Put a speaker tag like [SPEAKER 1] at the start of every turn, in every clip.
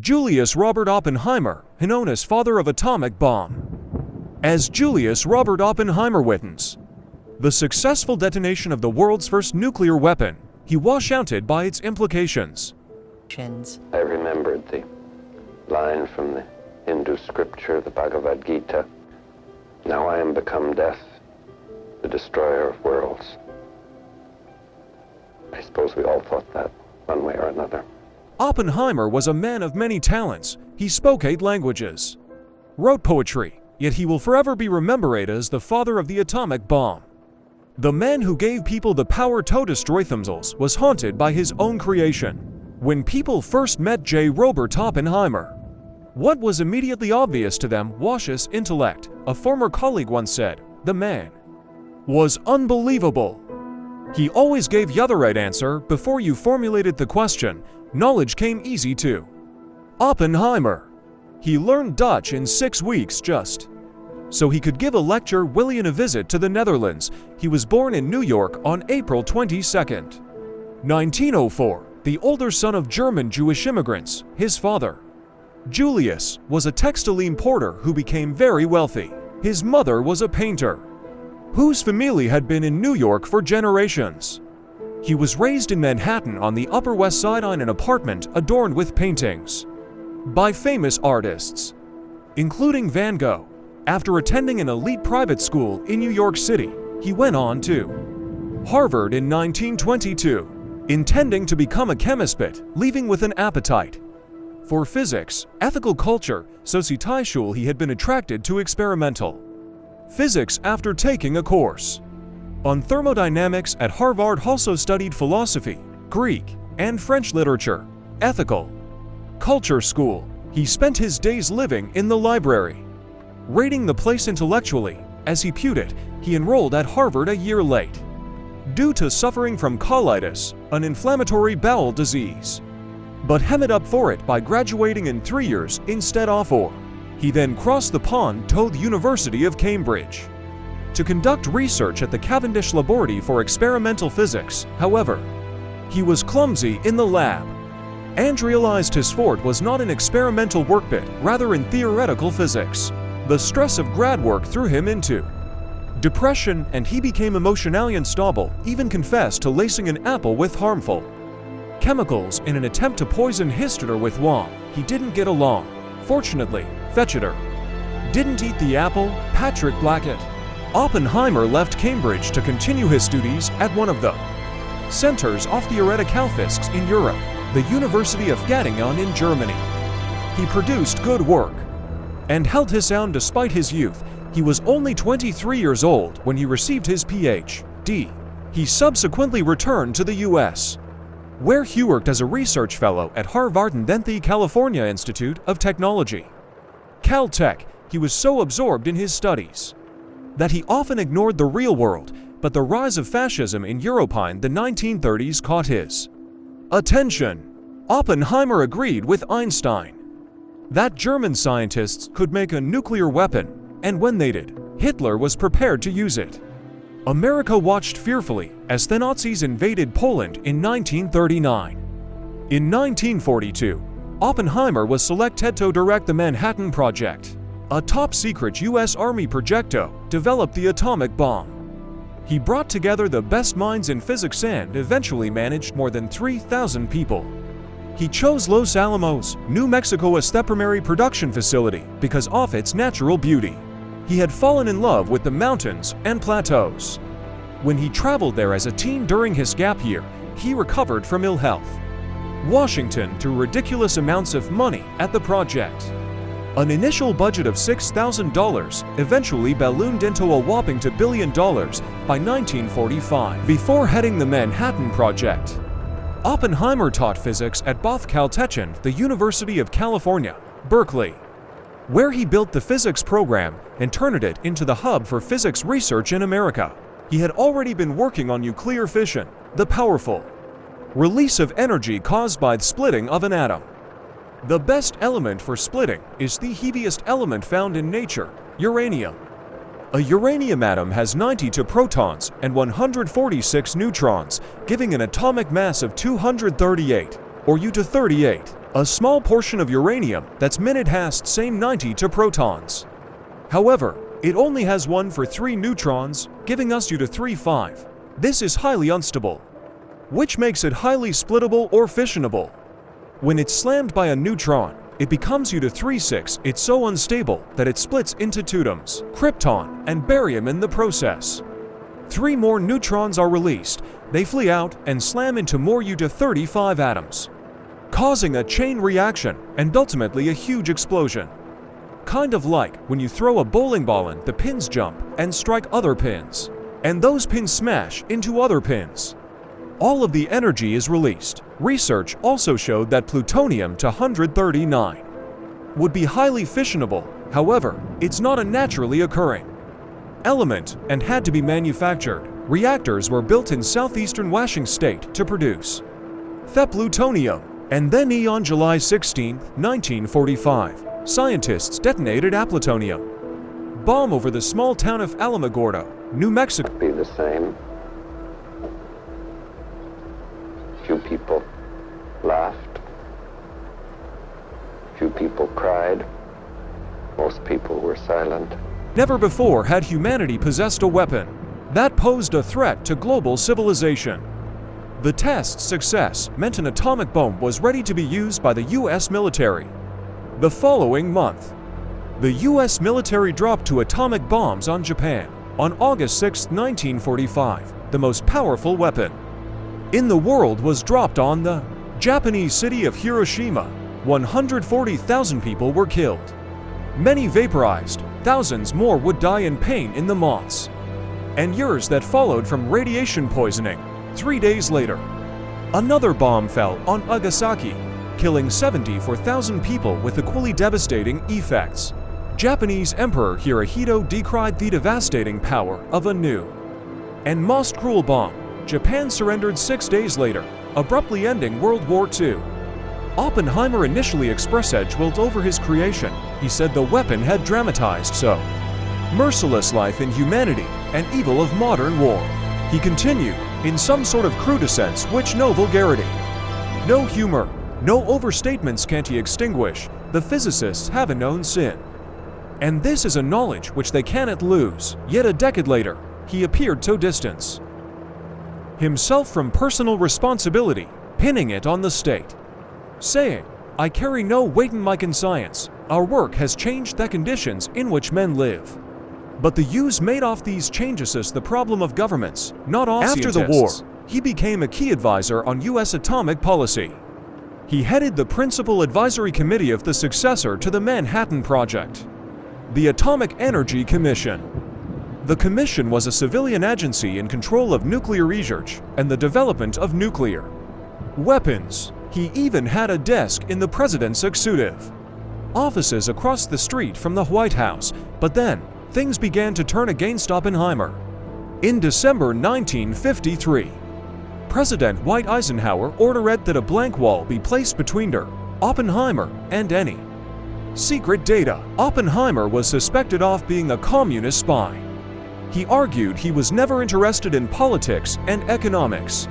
[SPEAKER 1] Julius Robert Oppenheimer, known as father of atomic bomb. As Julius Robert Oppenheimer witnessed the successful detonation of the world's first nuclear weapon, he was shouted by its implications.
[SPEAKER 2] I remembered the line from the Hindu scripture, the Bhagavad Gita. Now I am become death, the destroyer of worlds. I suppose we all thought that, one way or another.
[SPEAKER 1] Oppenheimer was a man of many talents. He spoke 8 languages, wrote poetry, yet he will forever be remembered as the father of the atomic bomb. The man who gave people the power to destroy themselves was haunted by his own creation. When people first met J. Robert Oppenheimer, what was immediately obvious to them was his intellect. A former colleague once said, "The man was unbelievable. He always gave you the right answer before you formulated the question. Knowledge came easy to Oppenheimer. He learned Dutch in 6 weeks just so he could give a lecture Villian a visit to the Netherlands. He was born in New York on April 22, 1904, the older son of German Jewish immigrants. His father, Julius, was a textile importer who became very wealthy. His mother was a painter whose family had been in New York for generations. He was raised in Manhattan on the Upper West Side in an apartment adorned with paintings by famous artists, including Van Gogh. After attending an elite private school in New York City, he went on to Harvard in 1922, intending to become a chemist but leaving with an appetite for physics, ethical culture, society. He had been attracted to experimental physics after taking a course on thermodynamics at Harvard. Also studied philosophy, Greek, and French literature. Ethical culture school. He spent his days living in the library, rating the place intellectually. As he put it, he enrolled at Harvard a year late due to suffering from colitis, an inflammatory bowel disease, but hemmed up for it by graduating in 3 years instead of 4. He then crossed the pond to the University of Cambridge to conduct research at the Cavendish Laboratory for Experimental Physics. However, he was clumsy in the lab and realized his forte was not in experimental work but rather in theoretical physics. The stress of grad work threw him into depression and he became emotionally unstable, even confessed to lacing an apple with harmful chemicals in an attempt to poison his tutor with wine. He didn't get along. Fortunately, Fetcheter didn't eat the apple. Patrick Blackett. Oppenheimer left Cambridge to continue his studies at one of the centers of theoretical physics in Europe, the University of Göttingen in Germany. He produced good work and held his own despite his youth. He was only 23 years old when he received his Ph.D. He subsequently returned to the U.S., where he worked as a research fellow at Harvard and then the California Institute of Technology, Caltech. He was so absorbed in his studies that he often ignored the real world, but the rise of fascism in Europe in the 1930s caught his attention. Oppenheimer agreed with Einstein that German scientists could make a nuclear weapon, and when they did, Hitler was prepared to use it. America watched fearfully as the Nazis invaded Poland in 1939. In 1942, Oppenheimer was selected to direct the Manhattan Project, a top-secret U.S. Army project to develop the atomic bomb. He brought together the best minds in physics and eventually managed more than 3,000 people. He chose Los Alamos, New Mexico as the primary production facility because of its natural beauty. He had fallen in love with the mountains and plateaus. When he traveled there as a teen during his gap year, he recovered from ill health. Washington threw ridiculous amounts of money at the project. An initial budget of $6,000 eventually ballooned into a whopping $2 billion by 1945. Before heading the Manhattan Project, Oppenheimer taught physics at both Caltech and the University of California, Berkeley, where he built the physics program and turned it into the hub for physics research in America. He had already been working on nuclear fission, the powerful release of energy caused by the splitting of an atom. The best element for splitting is the heaviest element found in nature, uranium. A uranium atom has 92 protons and 146 neutrons, giving an atomic mass of 238, or U-38. a small portion of uranium that's minute has same 90 to protons. However, it only has 1 for 3 neutrons, giving us U-3-5. This is highly unstable, which makes it highly splittable or fissionable. When it's slammed by a neutron, it becomes U-3-6. It's so unstable that it splits into deuteriums, krypton, and barium in the process. 3 more neutrons are released. They flee out and slam into more U-35 atoms, causing a chain reaction and ultimately a huge explosion. Kind of like when you throw a bowling ball and the pins jump and strike other pins, and those pins smash into other pins. All of the energy is released. Research also showed that plutonium-239 would be highly fissionable. However, it's not a naturally occurring element and had to be manufactured. Reactors were built in southeastern Washington state to produce the plutonium. And then on July 16, 1945, scientists detonated a plutonium bomb over the small town of Alamogordo, New Mexico.
[SPEAKER 2] Be the same. Few people laughed. Few people cried. Most people were silent.
[SPEAKER 1] Never before had humanity possessed a weapon that posed a threat to global civilization. The test's success meant an atomic bomb was ready to be used by the U.S. military. The following month, the U.S. military dropped 2 atomic bombs on Japan. On August 6, 1945, the most powerful weapon in the world was dropped on the Japanese city of Hiroshima. 140,000 people were killed. Many vaporized. Thousands more would die in pain in the months and years that followed from radiation poisoning. 3 days later, another bomb fell on Nagasaki, killing 74,000 people with equally devastating effects. Japanese Emperor Hirohito decried the devastating power of a new and most cruel bomb. Japan surrendered 6 days later, abruptly ending World War II. Oppenheimer initially expressed edgewilled over his creation. He said the weapon had dramatized so merciless life in humanity and evil of modern war. He continued, in some sort of crude sense, which no vulgarity, no humor, no overstatements can't he extinguish. The physicists haven't known sin, and this is a knowledge which they cannot lose. Yet a decade later, he appeared to distance himself from personal responsibility, pinning it on the state, saying, "I carry no weight in my conscience. Our work has changed the conditions in which men live." But the use made off these changes is the problem of governments, not of scientists. After the war, he became a key advisor on U.S. atomic policy. He headed the principal advisory committee of the successor to the Manhattan Project, the Atomic Energy Commission. The commission was a civilian agency in control of nuclear research and the development of nuclear weapons. He even had a desk in the president's executive offices across the street from the White House. But then, things began to turn against Oppenheimer. In December 1953, President Dwight Eisenhower ordered that a blank wall be placed between her, Oppenheimer, and any secret data. Oppenheimer was suspected of being a communist spy. He argued he was never interested in politics and economics.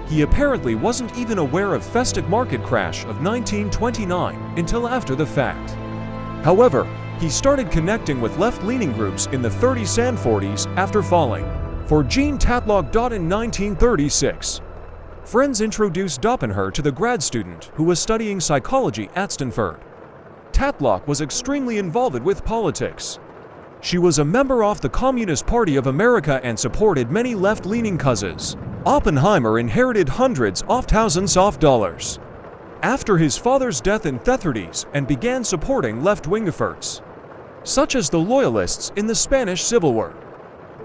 [SPEAKER 1] He apparently wasn't even aware of the stock market crash of 1929 until after the fact. However, he started connecting with left-leaning groups in the 30s and 40s after falling for Jean Tatlock. In 1936, friends introduced Oppenheimer to the grad student who was studying psychology at Stanford. Tatlock was extremely involved with politics. She was a member of the Communist Party of America and supported many left-leaning causes. Oppenheimer inherited hundreds of thousands of dollars after his father's death in the 30s and began supporting left-wing efforts, such as the Loyalists in the Spanish Civil War.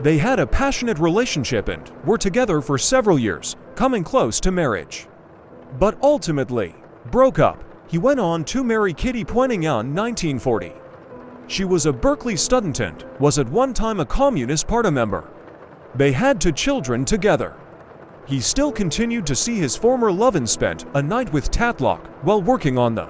[SPEAKER 1] They had a passionate relationship and were together for several years, coming close to marriage, but ultimately broke up. He went on to marry Kitty Pointing in 1940. She was a Berkeley student and was at one time a Communist Party member. They had 2 children together. He still continued to see his former love and spent a night with Tatlock while working on the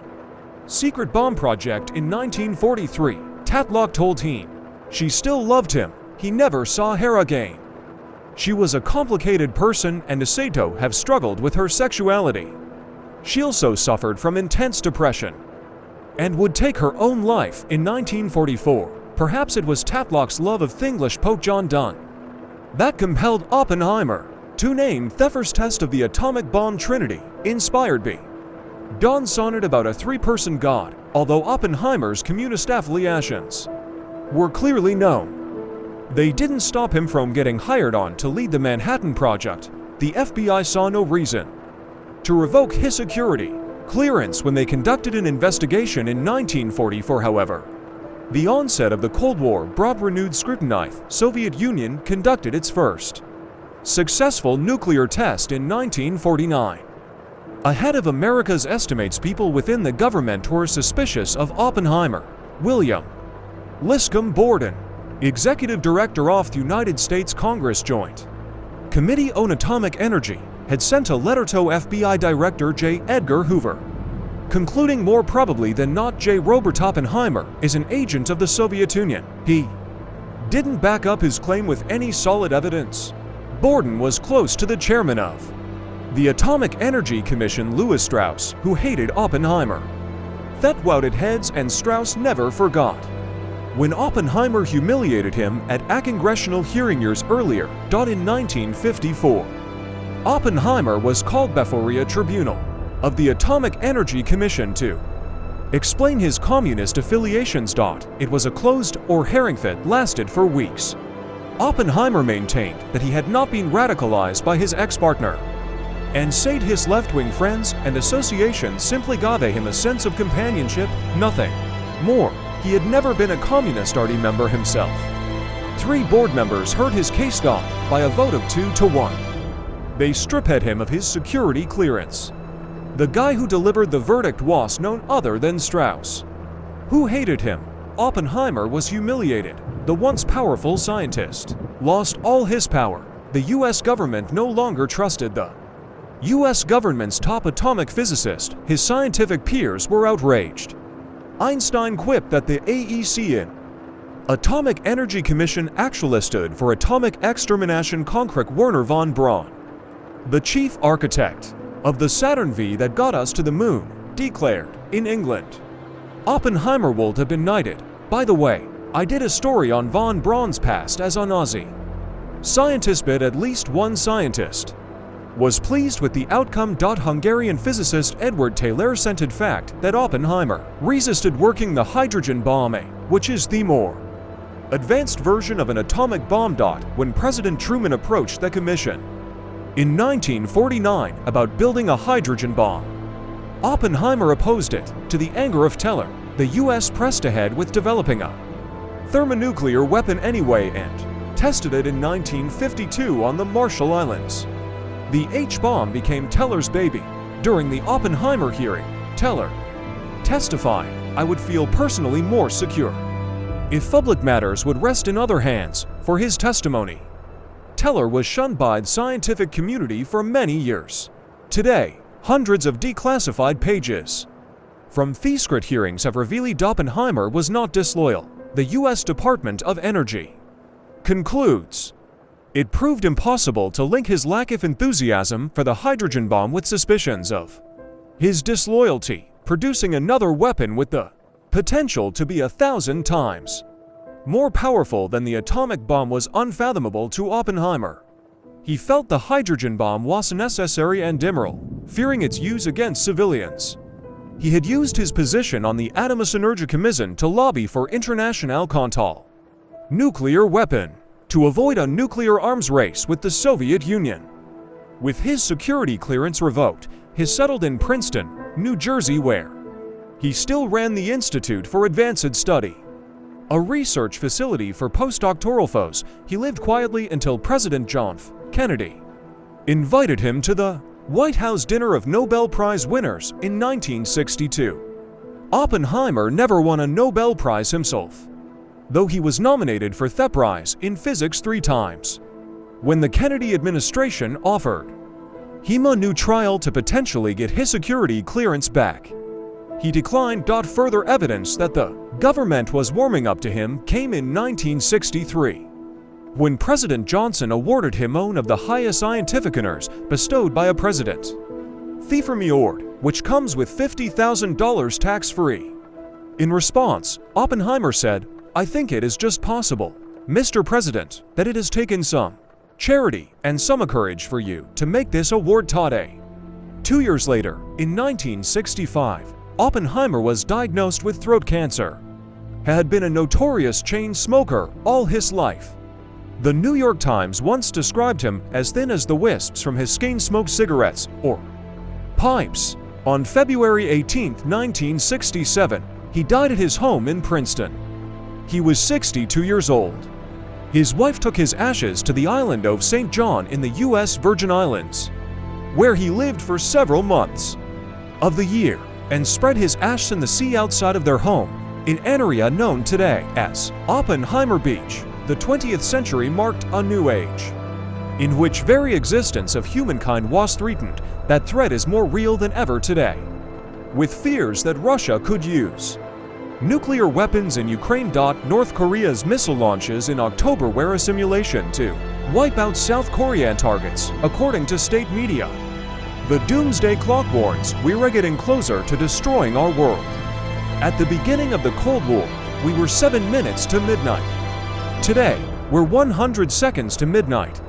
[SPEAKER 1] secret bomb project in 1943. Tatlock told him she still loved him. He never saw her again. She was a complicated person and is said to have struggled with her sexuality. She also suffered from intense depression and would take her own life in 1944. Perhaps it was Tatlock's love of Thinglish Pope John Donne that compelled Oppenheimer to name the first test of the atomic bomb Trinity, inspired by Donne's sonnet about a three-person God, although Oppenheimer's communist affiliations were clearly known. They didn't stop him from getting hired on to lead the Manhattan Project. The FBI saw no reason to revoke his security clearance when they conducted an investigation in 1944, however. The onset of the Cold War brought renewed scrutiny. The Soviet Union conducted its first successful nuclear test in 1949. Ahead of America's estimates, people within the government were suspicious of Oppenheimer. William Liscombe Borden, executive director of the United States Congress Joint Committee on Atomic Energy, had sent a letter to FBI Director J. Edgar Hoover, concluding more probably than not J. Robert Oppenheimer is an agent of the Soviet Union. He didn't back up his claim with any solid evidence. Borden was close to the chairman of the Atomic Energy Commission, Lewis Strauss, who hated Oppenheimer. That wouted heads, and Strauss never forgot when Oppenheimer humiliated him at a congressional hearing years earlier. In 1954, Oppenheimer was called before a tribunal of the Atomic Energy Commission to explain his communist affiliations. It was a closed or hearing that lasted for weeks. Oppenheimer maintained that he had not been radicalized by his ex-partner, and said his left-wing friends and associations simply gave him a sense of companionship, nothing more. He had never been a Communist Party member himself. 3 board members heard his case by a vote of 2-1. They stripped him of his security clearance. The guy who delivered the verdict was none other than Strauss, who hated him. Oppenheimer was humiliated. The once powerful scientist lost all his power. The US government no longer trusted the US government's top atomic physicist. His scientific peers were outraged. Einstein quipped that the AEC Atomic Energy Commission actually stood for Atomic Extermination Konkret Werner von Braun, the chief architect of the Saturn V that got us to the moon, declared in England. Oppenheimer would have been knighted. By the way, I did a story on von Braun's past as a Nazi scientist, but at least one scientist was pleased with the outcome. Hungarian physicist Edward Taylor scented fact that Oppenheimer resisted working the hydrogen bomb, which is the more advanced version of an atomic bomb. When President Truman approached the commission in 1949 about building a hydrogen bomb, Oppenheimer opposed it. To the anger of Taylor, the US pressed ahead with developing a thermonuclear weapon anyway and tested it in 1952 on the Marshall Islands. The H-bomb became Taylor's baby. During the Oppenheimer hearing, Taylor testified, "I would feel personally more secure if public matters would rest in other hands." For his testimony, Taylor was shunned by the scientific community for many years. Today, hundreds of declassified pages from the secret hearings have revealed Oppenheimer was not disloyal. The US Department of Energy concludes it proved impossible to link his lack of enthusiasm for the hydrogen bomb with suspicions of his disloyalty, producing another weapon with the potential to be 1,000 times more powerful than the atomic bomb was unfathomable to Oppenheimer. He felt the hydrogen bomb was necessary and immoral, fearing its use against civilians. He had used his position on the Atomenergy Commission to lobby for international control nuclear weapon to avoid a nuclear arms race with the Soviet Union. With his security clearance revoked, he settled in Princeton, New Jersey, where he still ran the Institute for Advanced Study, a research facility for postdoctoral fellows. He lived quietly until President John F. Kennedy invited him to the White House dinner of Nobel Prize winners in 1962. Oppenheimer never won a Nobel Prize himself, though he was nominated for the prize in physics 3 times. When the Kennedy administration offered him a new trial to potentially get his security clearance back, he declined. Further evidence that the government was warming up to him came in 1963, when President Johnson awarded him one of the highest scientific honors bestowed by a president. The from award which comes with $50,000 tax-free. In response, Oppenheimer said, "I think it is just possible, Mr. President, that it has taken some charity and some courage for you to make this award today." 2 years later, in 1965, Oppenheimer was diagnosed with throat cancer. He had been a notorious chain smoker all his life. The New York Times once described him as thin as the wisps from his chain-smoked cigarettes, or pipes. On February 18, 1967, he died at his home in Princeton. He was 62 years old. His wife took his ashes to the island of St. John in the U.S. Virgin Islands, where he lived for several months of the year, and spread his ashes in the sea outside of their home, in an area known today as Oppenheimer Beach. The 20th century marked a new age, in which very existence of humankind was threatened. That threat is more real than ever today, with fears that Russia could use nuclear weapons in Ukraine. North Korea's missile launches in October were a simulation to wipe out South Korean targets, according to state media. The doomsday clock warns we're getting closer to destroying our world. At the beginning of the Cold War, we were 7 minutes to midnight. Today, we're 100 seconds to midnight.